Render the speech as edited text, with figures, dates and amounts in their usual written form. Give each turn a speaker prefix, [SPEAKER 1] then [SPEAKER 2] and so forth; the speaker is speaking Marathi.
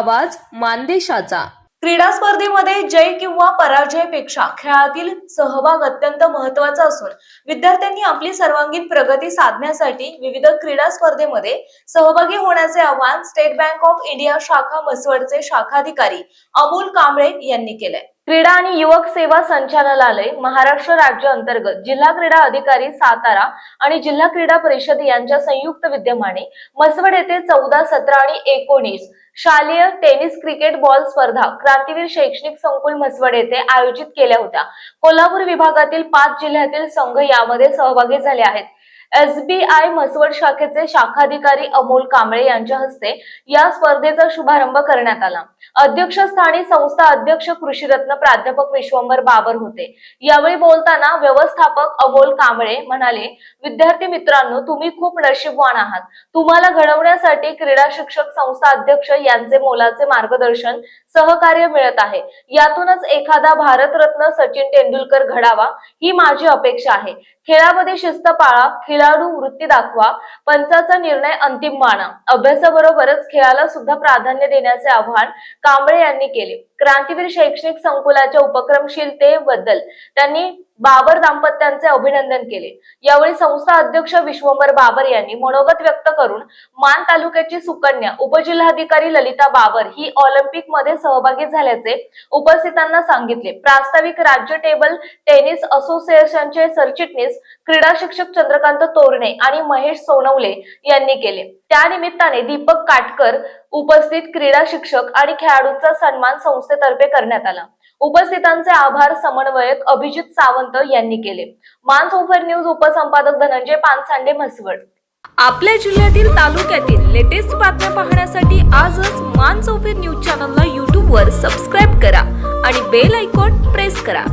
[SPEAKER 1] आवाज मानदेशाचा।
[SPEAKER 2] क्रीडा स्पर्धेमध्ये जय किंवा पराजयापेक्षा खेळातील सहभाग अत्यंत महत्त्वाचा असून विद्यार्थ्यांनी आपली सर्वांगीण प्रगती साधण्यासाठी विविध क्रीडा स्पर्धेमध्ये सहभागी होण्याचे आवाहन स्टेट बँक ऑफ इंडिया शाखा मसवडचे शाखाधिकारी अमोल कांबळे यांनी केले। क्रीडा आणि युवक सेवा संचालनालय महाराष्ट्र राज्य अंतर्गत जिल्हा क्रीडा अधिकारी सातारा आणि जिल्हा क्रीडा परिषद यांच्या संयुक्त विद्यमाने मसवड येथे 14, 17 आणि 19 शालेय टेनिस क्रिकेट बॉल स्पर्धा क्रांतीवीर शैक्षणिक संकुल मसवड येथे आयोजित केल्या होत्या। कोल्हापूर विभागातील 5 जिल्ह्यातील संघ यामध्ये सहभागी झाले आहेत। SBI मसवड शाखेचे शाखाधिकारी अमोल कांबळे यांच्या हस्ते या स्पर्धेचा शुभारंभ करण्यात आला। अध्यक्षस्थानी संस्था अध्यक्ष कृषीरत्न प्राध्यापक विश्वंभर बाबर होते। यावेळी बोलताना व्यवस्थापक अमोल कांबळे म्हणाले, विद्यार्थी मित्रांनो, तुम्ही खूप नशीबवान आहात। तुम्हाला घडवण्यासाठी क्रीडा शिक्षक संस्था अध्यक्ष यांचे मोलाचे मार्गदर्शन सहकार्य मिळत आहे। यातूनच एखादा भारतरत्न सचिन तेंडुलकर घडावा ही माझी अपेक्षा आहे। खेळामध्ये शिस्त पाळा, खेळाडू वृत्ती दाखवा, पंचाचा निर्णय अंतिम माना। अभ्यासाबरोबरच खेळाला सुद्धा प्राधान्य देण्याचे आवाहन कांबळे यांनी केले। क्रांतीवीर शैक्षणिक संकुलाच्या उपक्रमशीलतेबद्दल त्यांनी बाबर दाम्पत्यांचे अभिनंदन केले। यावेळी संस्था अध्यक्ष विश्वंभर बाबर यांनी मनोगत व्यक्त करून मान तालुक्याची सुकन्या उपजिल्हाधिकारी ललिता बाबर ही ऑलिम्पिक मध्ये सहभागी झाल्याचे उपस्थितांना सांगितले। प्रास्ताविक राज्य टेबल टेनिस असोसिएशनचे सरचिटणीस क्रीडा शिक्षक चंद्रकांत तोरणे आणि महेश सोनवले यांनी केले। त्यानिमित्ताने दीपक काटकर उपस्थित क्रीडा शिक्षक आणि खेळाडूंचा सन्मान संस्थेतर्फे करण्यात आला। उपस्थितांचे आभार समन्वयक अभिजित सावंत यांनी केले। मानसोफर न्यूज उपसंपादक धनंजय पानसांडे मसवड।
[SPEAKER 1] आपल्या जिल्ह्यातील तालुक्यातील लेटेस्ट बातम्या पाहण्यासाठी आजच मानसोफर न्यूज चॅनलला YouTube वर सबस्क्राइब करा आणि बेल आयकॉन प्रेस करा।